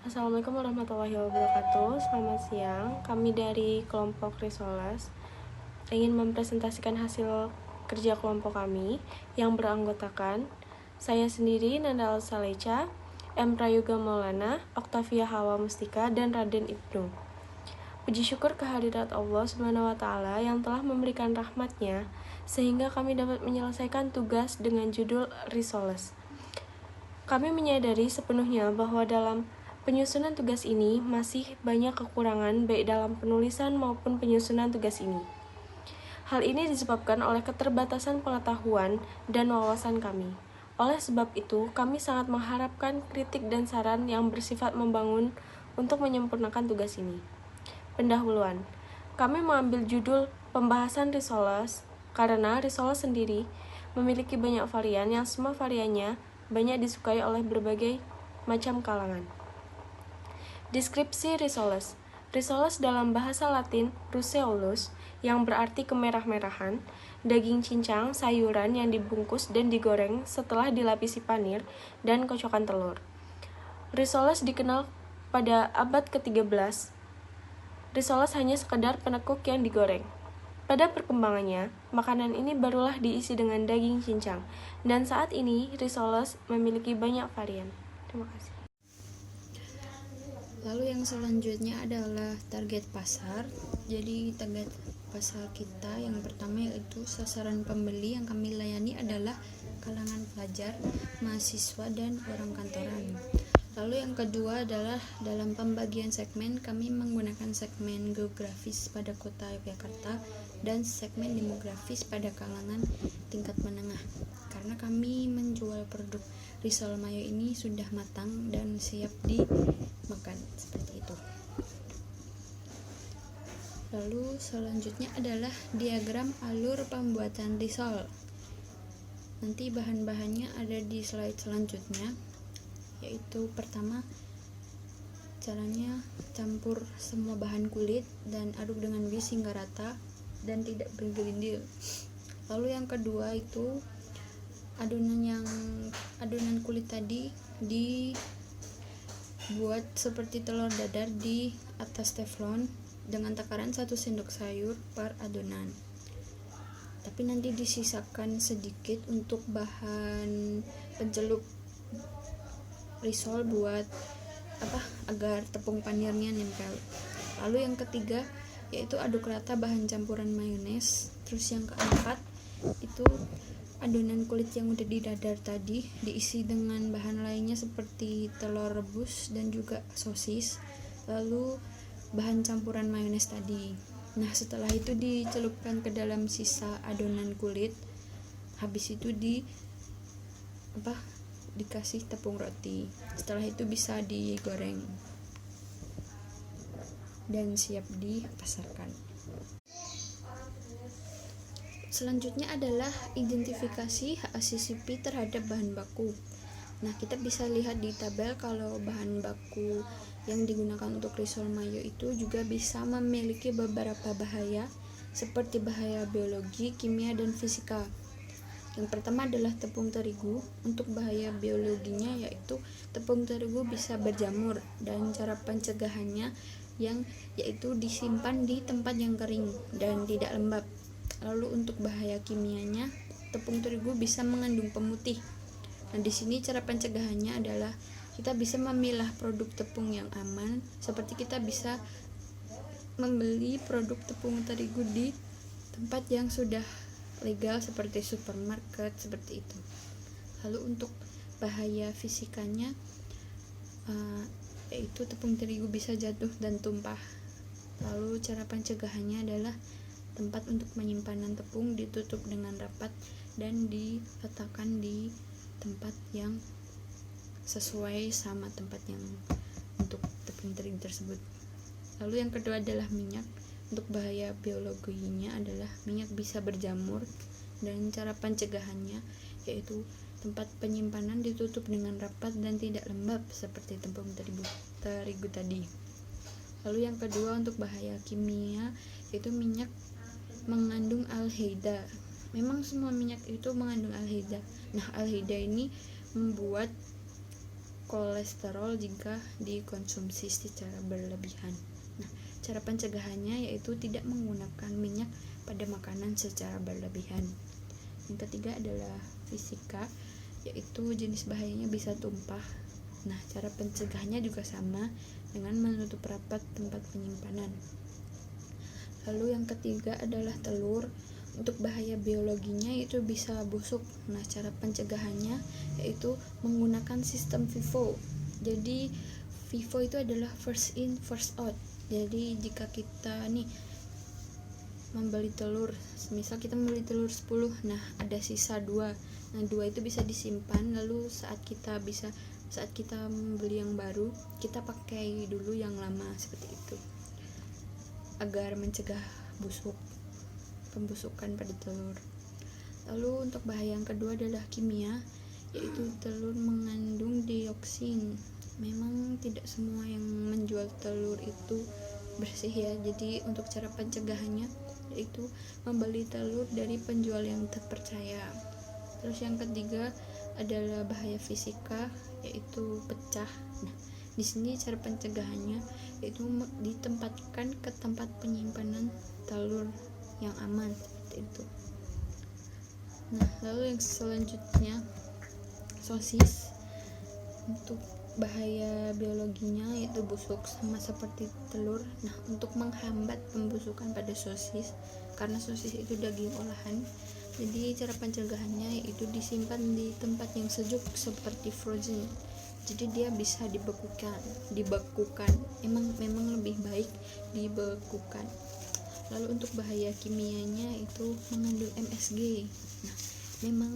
Assalamualaikum warahmatullahi wabarakatuh. Selamat siang. Kami dari kelompok Risoles ingin mempresentasikan hasil kerja kelompok kami yang beranggotakan saya sendiri, Nanda Al-Saleca, M. Prayoga Maulana, Oktavia Hawa Mustika, dan Raden Ibnu. Puji syukur kehadirat Allah Subhanahu wa Ta'ala yang telah memberikan rahmat-Nya sehingga kami dapat menyelesaikan tugas dengan judul Risoles. Kami menyadari sepenuhnya bahwa dalam penyusunan tugas ini masih banyak kekurangan baik dalam penulisan maupun penyusunan tugas ini. Hal ini disebabkan oleh keterbatasan pengetahuan dan wawasan kami. Oleh sebab itu, kami sangat mengharapkan kritik dan saran yang bersifat membangun untuk menyempurnakan tugas ini. Pendahuluan. Kami mengambil judul pembahasan Risoles karena Risoles sendiri memiliki banyak varian yang semua variannya banyak disukai oleh berbagai macam kalangan. Deskripsi Risoles. Risoles dalam bahasa Latin Ruseolus yang berarti kemerah-merahan, daging cincang, sayuran yang dibungkus dan digoreng setelah dilapisi panir dan kocokan telur. Risoles dikenal pada abad ke-13. Risoles hanya sekedar penekuk yang digoreng. Pada perkembangannya, makanan ini barulah diisi dengan daging cincang, dan saat ini Risoles memiliki banyak varian. Terima kasih. Lalu yang selanjutnya adalah target pasar. Jadi target pasar kita yang pertama yaitu sasaran pembeli yang kami layani adalah kalangan pelajar, mahasiswa, dan orang kantoran. Lalu yang kedua adalah dalam pembagian segmen kami menggunakan segmen geografis pada kota Yogyakarta dan segmen demografis pada kalangan tingkat menengah. Karena kami menjual produk risol mayo ini sudah matang dan siap dimakan seperti itu. Lalu selanjutnya adalah diagram alur pembuatan risol. Nanti bahan-bahannya ada di slide selanjutnya, yaitu pertama caranya campur semua bahan kulit dan aduk dengan whisk hingga rata dan tidak bergerindil. Lalu yang kedua itu adonan kulit tadi dibuat seperti telur dadar di atas teflon dengan takaran 1 sendok sayur per adonan. Tapi nanti disisakan sedikit untuk bahan pencelup risol buat agar tepung panirnya nempel. Lalu yang ketiga yaitu aduk rata bahan campuran mayones. Terus yang keempat itu adonan kulit yang udah didadar tadi diisi dengan bahan lainnya seperti telur rebus dan juga sosis, lalu bahan campuran mayones tadi. Nah, setelah itu dicelupkan ke dalam sisa adonan kulit. Habis itu dikasih tepung roti. Setelah itu bisa digoreng dan siap dipasarkan. Selanjutnya adalah identifikasi HACCP terhadap bahan baku. Nah, kita bisa lihat di tabel kalau bahan baku yang digunakan untuk risol mayo itu juga bisa memiliki beberapa bahaya seperti bahaya biologi, kimia, dan fisika. Yang pertama adalah tepung terigu. Untuk bahaya biologinya yaitu tepung terigu bisa berjamur dan cara pencegahannya yaitu disimpan di tempat yang kering dan tidak lembab. Lalu untuk bahaya kimianya, tepung terigu bisa mengandung pemutih. Nah, di sini cara pencegahannya adalah kita bisa memilah produk tepung yang aman, seperti kita bisa membeli produk tepung terigu di tempat yang sudah legal seperti supermarket seperti itu. Lalu untuk bahaya fisikanya yaitu tepung terigu bisa jatuh dan tumpah. Lalu cara pencegahannya adalah tempat untuk penyimpanan tepung ditutup dengan rapat dan diletakkan di tempat yang sesuai sama tempat yang untuk tepung terigu tersebut. Lalu yang kedua adalah minyak. Untuk bahaya biologinya adalah minyak bisa berjamur dan cara pencegahannya yaitu tempat penyimpanan ditutup dengan rapat dan tidak lembab seperti tepung terigu tadi. Lalu yang kedua untuk bahaya kimia yaitu minyak mengandung aldehyda. Memang semua minyak itu mengandung aldehyda. Nah, aldehyda ini membuat kolesterol jika dikonsumsi secara berlebihan. Nah, cara pencegahannya yaitu tidak menggunakan minyak pada makanan secara berlebihan. Yang ketiga adalah fisika, yaitu jenis bahayanya bisa tumpah. Nah, cara pencegahannya juga sama dengan menutup rapat tempat penyimpanan. Lalu yang ketiga adalah telur. Untuk bahaya biologinya itu bisa busuk. Nah, cara pencegahannya yaitu menggunakan sistem FIFO. Jadi FIFO itu adalah first in first out. Jadi jika kita membeli telur, misal kita membeli telur 10, nah ada sisa 2. Nah, 2 itu bisa disimpan, lalu saat kita membeli yang baru, kita pakai dulu yang lama, seperti itu. Agar mencegah pembusukan pada telur. Lalu untuk bahaya yang kedua adalah kimia, yaitu telur mengandung dioksin. Memang tidak semua yang menjual telur itu bersih ya. Jadi untuk cara pencegahannya yaitu membeli telur dari penjual yang terpercaya. Terus yang ketiga adalah bahaya fisika, yaitu pecah. Nah, di sini cara pencegahannya yaitu ditempatkan ke tempat penyimpanan telur yang aman, seperti itu. Nah, lalu yang selanjutnya sosis. Untuk bahaya biologinya yaitu busuk, sama seperti telur. Nah, untuk menghambat pembusukan pada sosis, karena sosis itu daging olahan, jadi cara pencegahannya yaitu disimpan di tempat yang sejuk seperti frozen. Jadi dia bisa dibekukan. Memang lebih baik dibekukan. Lalu untuk bahaya kimianya itu mengandung MSG. Nah, memang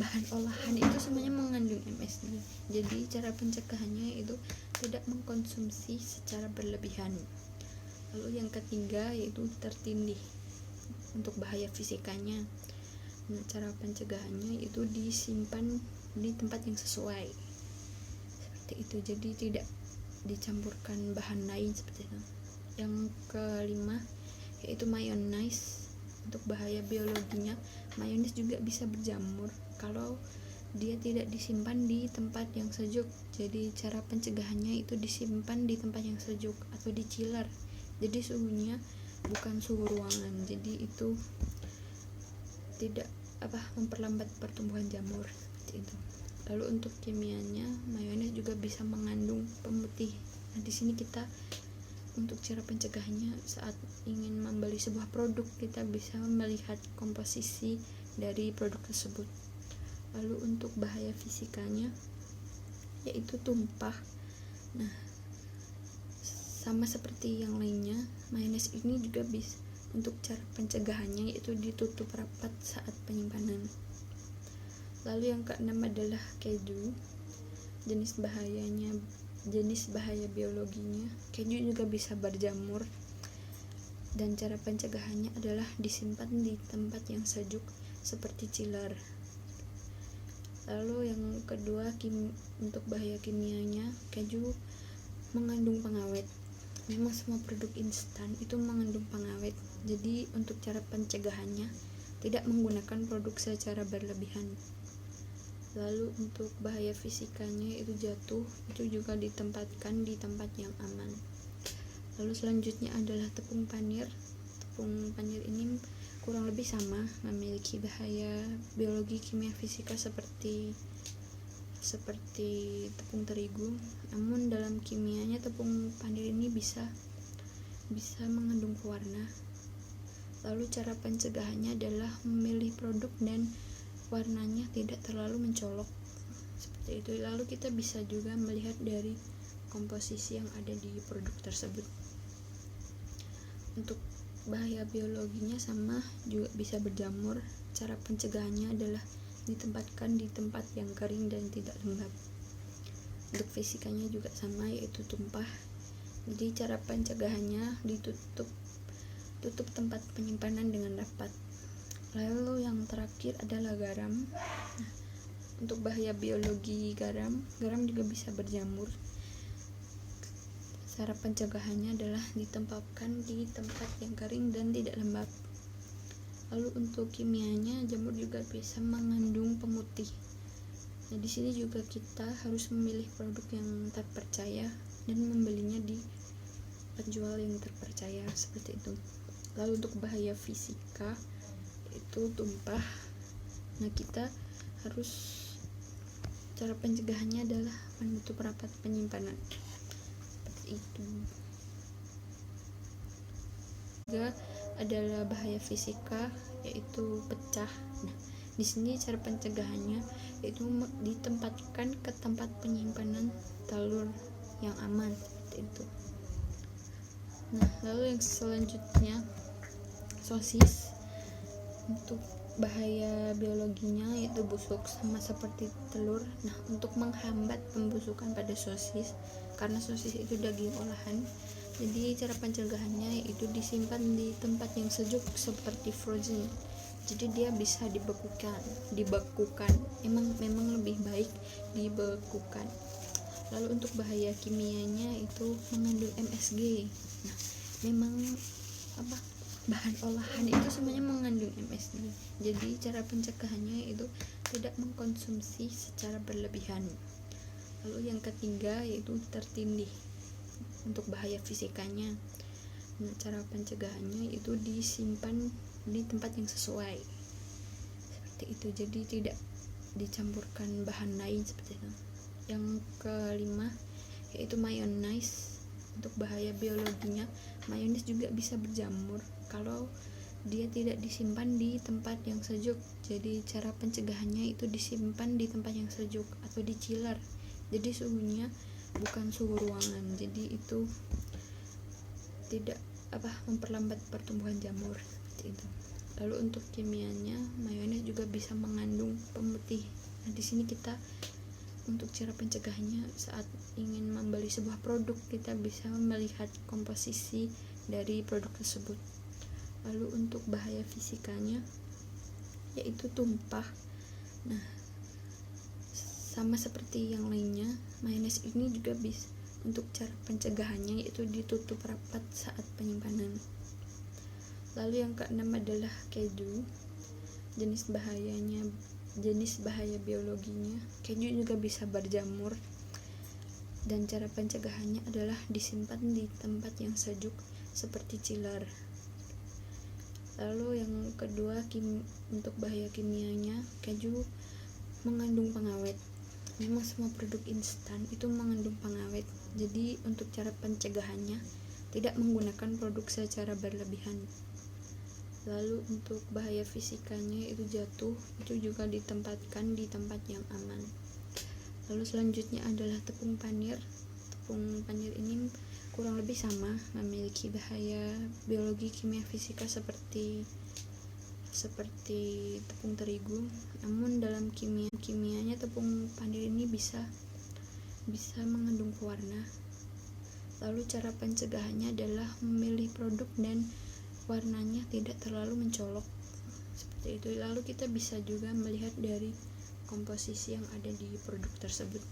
bahan olahan itu semuanya mengandung MSG. Jadi cara pencegahannya itu tidak mengkonsumsi secara berlebihan. Lalu yang ketiga yaitu tertindih. Untuk bahaya fisikanya, nah, cara pencegahannya itu disimpan di tempat yang sesuai, seperti itu. Jadi tidak dicampurkan bahan lain, seperti itu. Yang kelima yaitu mayonnaise. Untuk bahaya biologinya, mayonnaise juga bisa berjamur kalau dia tidak disimpan di tempat yang sejuk. Jadi cara pencegahannya itu disimpan di tempat yang sejuk atau di chiller. Jadi suhunya bukan suhu ruangan. Jadi itu tidak memperlambat pertumbuhan jamur, seperti itu. Lalu untuk kimianya, mayonnaise juga bisa mengandung pemutih. Nah, di sini kita untuk cara pencegahannya saat ingin membeli sebuah produk, kita bisa melihat komposisi dari produk tersebut. Lalu untuk bahaya fisikanya yaitu tumpah. Nah, sama seperti yang lainnya, mayonnaise ini juga bisa untuk cara pencegahannya yaitu ditutup rapat saat penyimpanan. Lalu yang keenam adalah keju. Jenis bahaya biologinya, keju juga bisa berjamur dan cara pencegahannya adalah disimpan di tempat yang sejuk seperti chiller. Lalu yang kedua, untuk bahaya kimianya, keju mengandung pengawet. Memang semua produk instan itu mengandung pengawet. Jadi untuk cara pencegahannya tidak menggunakan produk secara berlebihan. Lalu untuk bahaya fisikanya itu jatuh, itu juga ditempatkan di tempat yang aman. Lalu selanjutnya adalah tepung panir. Tepung panir ini kurang lebih sama, memiliki bahaya biologi, kimia, fisika seperti tepung terigu. Namun dalam kimianya tepung panir ini bisa mengandung pewarna. Lalu cara pencegahannya adalah memilih produk dan warnanya tidak terlalu mencolok, seperti itu. Lalu kita bisa juga melihat dari komposisi yang ada di produk tersebut. Untuk bahaya biologinya sama, juga bisa berjamur. Cara pencegahannya adalah ditempatkan di tempat yang kering dan tidak lembab. Untuk fisikanya juga sama, yaitu tumpah. Jadi cara pencegahannya ditutup tempat penyimpanan dengan rapat. Lalu yang terakhir adalah garam. Nah, untuk bahaya biologi garam juga bisa berjamur. Cara pencegahannya adalah ditempatkan di tempat yang kering dan tidak lembab. Lalu untuk kimianya, jamur juga bisa mengandung pemutih. Nah, di sini juga kita harus memilih produk yang terpercaya dan membelinya di penjual yang terpercaya seperti itu. Lalu untuk bahaya fisika itu tumpah. Nah, kita harus cara pencegahannya adalah menutup rapat penyimpanan seperti itu. Juga adalah bahaya fisika yaitu pecah. Nah, di sini cara pencegahannya yaitu ditempatkan ke tempat penyimpanan telur yang aman seperti itu. Nah, lalu yang selanjutnya sosis. Untuk bahaya biologinya yaitu busuk sama seperti telur. Nah, untuk menghambat pembusukan pada sosis, karena sosis itu daging olahan, jadi cara pencegahannya yaitu disimpan di tempat yang sejuk seperti frozen. Jadi dia bisa dibekukan. Memang lebih baik dibekukan. Lalu untuk bahaya kimianya itu mengandung MSG. Nah, memang bahan olahan itu semuanya mengandung MSG. Jadi cara pencegahannya itu tidak mengkonsumsi secara berlebihan. Lalu yang ketiga yaitu tertindih. Untuk bahaya fisikanya, nah, cara pencegahannya itu disimpan di tempat yang sesuai seperti itu, jadi tidak dicampurkan bahan lain seperti itu. Yang kelima yaitu mayonnaise. Untuk bahaya biologinya, mayones juga bisa berjamur kalau dia tidak disimpan di tempat yang sejuk. Jadi cara pencegahannya itu disimpan di tempat yang sejuk atau di chiller. Jadi suhunya bukan suhu ruangan. Jadi itu tidak memperlambat pertumbuhan jamur seperti itu. Lalu untuk kimianya, mayones juga bisa mengandung pemutih. Nah, di sini kita untuk cara pencegahannya saat ingin membeli sebuah produk, kita bisa melihat komposisi dari produk tersebut. Lalu untuk bahaya fisikanya yaitu tumpah. Nah, sama seperti yang lainnya, mayones ini juga bisa untuk cara pencegahannya yaitu ditutup rapat saat penyimpanan. Lalu yang keenam adalah keju. Jenis bahaya biologinya, keju juga bisa berjamur dan cara pencegahannya adalah disimpan di tempat yang sejuk seperti chiller. Lalu yang kedua, untuk bahaya kimianya, keju mengandung pengawet. Memang semua produk instan itu mengandung pengawet. Jadi untuk cara pencegahannya tidak menggunakan produk secara berlebihan. Lalu untuk bahaya fisikanya itu jatuh, itu juga ditempatkan di tempat yang aman. Lalu selanjutnya adalah tepung panir. Tepung panir ini kurang lebih sama, memiliki bahaya biologi, kimia, fisika seperti tepung terigu. Namun dalam kimianya tepung panir ini bisa mengandung pewarna. Lalu cara pencegahannya adalah memilih produk dan warnanya tidak terlalu mencolok seperti itu. Lalu kita bisa juga melihat dari komposisi yang ada di produk tersebut.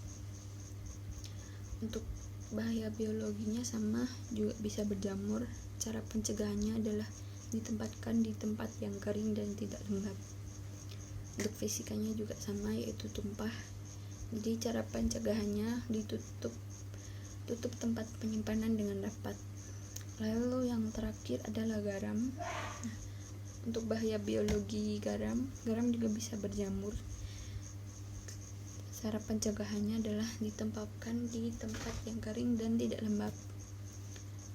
Untuk bahaya biologinya sama, juga bisa berjamur. Cara pencegahannya adalah ditempatkan di tempat yang kering dan tidak lembab. Untuk fisikanya juga sama, yaitu tumpah. Jadi cara pencegahannya tutup tempat penyimpanan dengan rapat. Lalu yang terakhir adalah garam. Nah, untuk bahaya biologi garam juga bisa berjamur. Cara pencegahannya adalah ditempatkan di tempat yang kering dan tidak lembab.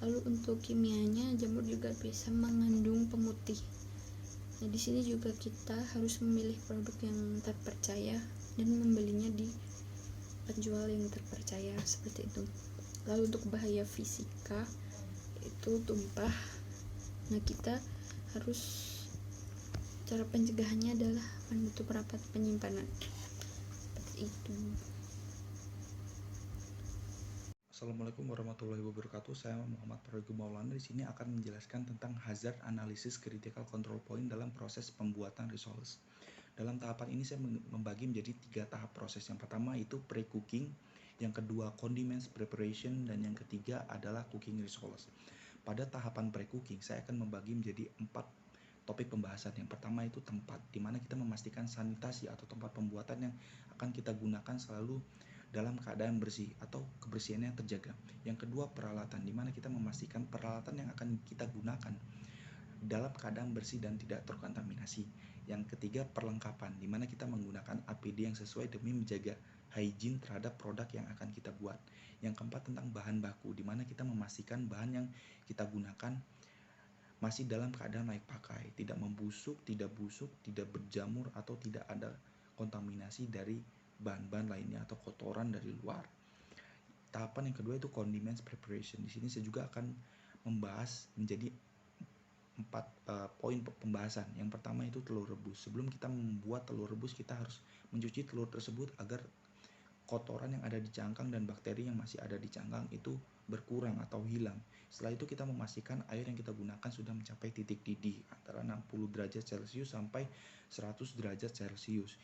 Lalu untuk kimianya, jamur juga bisa mengandung pemutih. Nah, di sini juga kita harus memilih produk yang terpercaya dan membelinya di penjual yang terpercaya seperti itu. Lalu untuk bahaya fisika itu tumpah. Nah, kita harus cara pencegahannya adalah menutup rapat penyimpanan seperti itu. Assalamualaikum warahmatullahi wabarakatuh. Saya Muhammad Prayogo Maulana di sini akan menjelaskan tentang hazard analysis critical control point dalam proses pembuatan rissoles. Dalam tahapan ini saya membagi menjadi 3 tahap proses. Yang pertama itu pre-cooking, yang kedua condiments preparation, dan yang ketiga adalah cooking rissoles. Pada tahapan pre-cooking saya akan membagi menjadi 4 topik pembahasan. Yang pertama itu tempat, di mana kita memastikan sanitasi atau tempat pembuatan yang akan kita gunakan selalu dalam keadaan bersih atau kebersihannya terjaga. Yang kedua peralatan, di mana kita memastikan peralatan yang akan kita gunakan dalam keadaan bersih dan tidak terkontaminasi. Yang ketiga perlengkapan, di mana kita menggunakan APD yang sesuai demi menjaga hygiene terhadap produk yang akan kita buat. Yang keempat tentang bahan baku, di mana kita memastikan bahan yang kita gunakan masih dalam keadaan layak pakai, tidak membusuk, tidak busuk, tidak berjamur, atau tidak ada kontaminasi dari bahan-bahan lainnya atau kotoran dari luar. Tahapan yang kedua itu condiments preparation. Di sini saya juga akan membahas menjadi 4 poin pembahasan. Yang pertama itu telur rebus. Sebelum kita membuat telur rebus, kita harus mencuci telur tersebut agar kotoran yang ada di cangkang dan bakteri yang masih ada di cangkang itu berkurang atau hilang. Setelah itu kita memastikan air yang kita gunakan sudah mencapai titik didih antara 60 derajat Celcius sampai 100 derajat Celcius.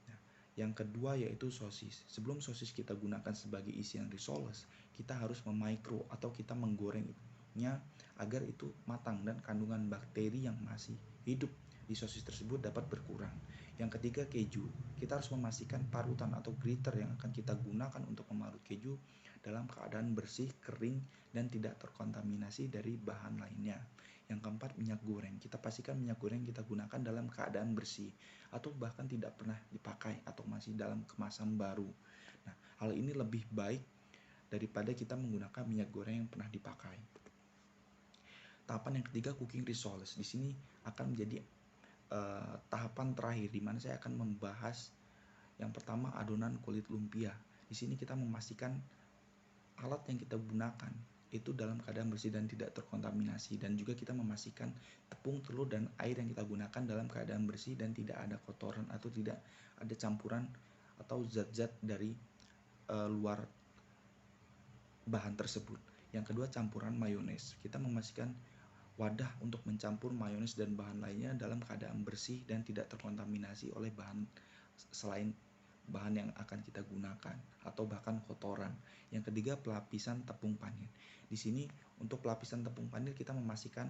Nah, yang kedua yaitu sosis. Sebelum sosis kita gunakan sebagai isian risoles, kita harus memikro atau kita menggorengnya agar itu matang dan kandungan bakteri yang masih hidup di sosis tersebut dapat berkurang. Yang ketiga keju. Kita harus memastikan parutan atau gritter yang akan kita gunakan untuk memarut keju dalam keadaan bersih, kering, dan tidak terkontaminasi dari bahan lainnya. Yang keempat minyak goreng. Kita pastikan minyak goreng kita gunakan dalam keadaan bersih atau bahkan tidak pernah dipakai atau masih dalam kemasan baru. Nah, hal ini lebih baik daripada kita menggunakan minyak goreng yang pernah dipakai. Tahapan yang ketiga cooking risoles. Di sini akan menjadi tahapan terakhir di mana saya akan membahas yang pertama adonan kulit lumpia. Di sini kita memastikan alat yang kita gunakan itu dalam keadaan bersih dan tidak terkontaminasi, dan juga kita memastikan tepung, telur, dan air yang kita gunakan dalam keadaan bersih dan tidak ada kotoran atau tidak ada campuran atau zat-zat dari luar bahan tersebut. Yang kedua campuran mayones. Kita memastikan wadah untuk mencampur mayones dan bahan lainnya dalam keadaan bersih dan tidak terkontaminasi oleh bahan selain bahan yang akan kita gunakan atau bahkan kotoran. Yang ketiga pelapisan tepung panir. Di sini untuk pelapisan tepung panir kita memastikan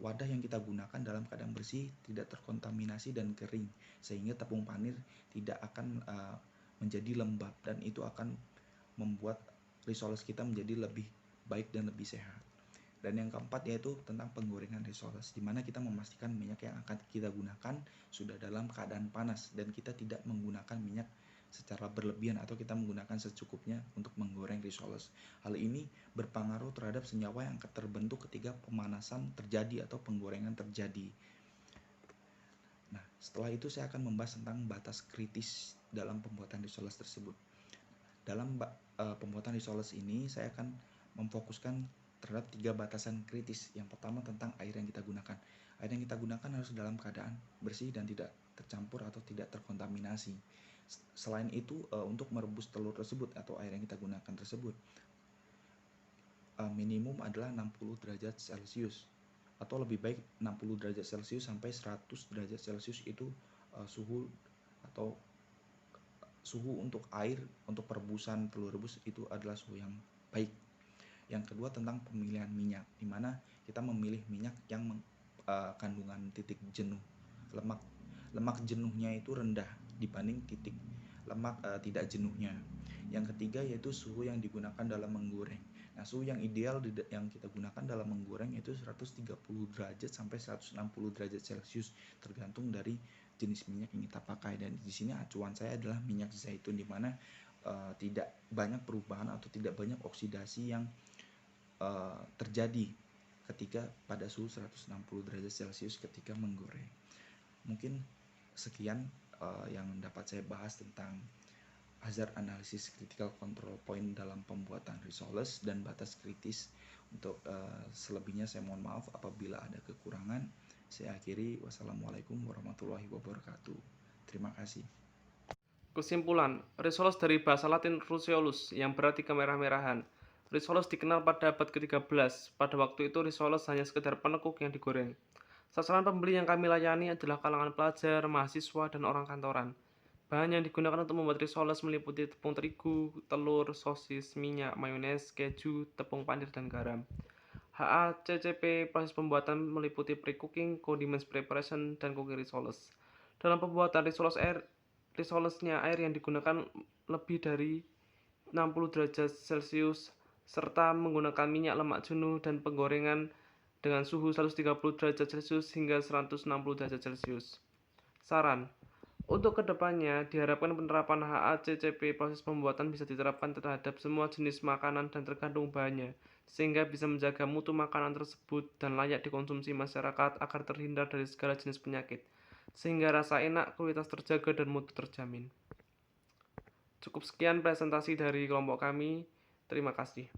wadah yang kita gunakan dalam keadaan bersih, tidak terkontaminasi dan kering, sehingga tepung panir tidak akan menjadi lembab, dan itu akan membuat risoles kita menjadi lebih baik dan lebih sehat. Dan yang keempat yaitu tentang penggorengan risoles, di mana kita memastikan minyak yang akan kita gunakan sudah dalam keadaan panas dan kita tidak menggunakan minyak secara berlebihan atau kita menggunakan secukupnya untuk menggoreng risoles. Hal ini berpengaruh terhadap senyawa yang akan terbentuk ketika pemanasan terjadi atau penggorengan terjadi. Nah, setelah itu saya akan membahas tentang batas kritis dalam pembuatan risoles tersebut. Dalam pembuatan risoles ini saya akan memfokuskan terhadap 3 batasan kritis. Yang pertama tentang air yang kita gunakan. Air yang kita gunakan harus dalam keadaan bersih dan tidak tercampur atau tidak terkontaminasi. Selain itu untuk merebus telur tersebut atau air yang kita gunakan tersebut minimum adalah 60 derajat Celcius atau lebih baik 60 derajat Celcius sampai 100 derajat Celcius itu suhu atau suhu untuk air untuk perebusan telur rebus itu adalah suhu yang baik. Yang kedua tentang pemilihan minyak, di mana kita memilih minyak yang kandungan titik jenuh, lemak jenuhnya itu rendah dibanding titik lemak tidak jenuhnya. Yang ketiga yaitu suhu yang digunakan dalam menggoreng. Nah, suhu yang ideal yang kita gunakan dalam menggoreng itu 130 derajat sampai 160 derajat Celcius tergantung dari jenis minyak yang kita pakai. Dan di sini acuan saya adalah minyak zaitun, di mana tidak banyak perubahan atau tidak banyak oksidasi yang terjadi ketika pada suhu 160 derajat Celcius ketika menggoreng. Mungkin sekian yang dapat saya bahas tentang hazard analysis critical control point dalam pembuatan risoles dan batas kritis. Untuk selebihnya saya mohon maaf apabila ada kekurangan. Saya akhiri, wassalamualaikum warahmatullahi wabarakatuh. Terima kasih. Kesimpulan, risoles dari bahasa Latin ruseolus yang berarti kemerah-merahan. Risoles dikenal pada abad ke-13. Pada waktu itu risoles hanya sekedar penekuk yang digoreng. Sasaran pembeli yang kami layani adalah kalangan pelajar, mahasiswa, dan orang kantoran. Bahan yang digunakan untuk membuat risoles meliputi tepung terigu, telur, sosis, minyak, mayones, keju, tepung panir, dan garam. HACCP proses pembuatan meliputi pre-cooking, condiments preparation, dan cooking rissoles. Dalam pembuatan rissolesnya air yang digunakan lebih dari 60 derajat Celcius serta menggunakan minyak lemak jenuh dan penggorengan dengan suhu 130 derajat Celcius hingga 160 derajat Celcius. Saran: untuk kedepannya, diharapkan penerapan HACCP proses pembuatan bisa diterapkan terhadap semua jenis makanan dan tergantung bahannya, sehingga bisa menjaga mutu makanan tersebut dan layak dikonsumsi masyarakat agar terhindar dari segala jenis penyakit, sehingga rasa enak, kualitas terjaga, dan mutu terjamin. Cukup sekian presentasi dari kelompok kami. Terima kasih.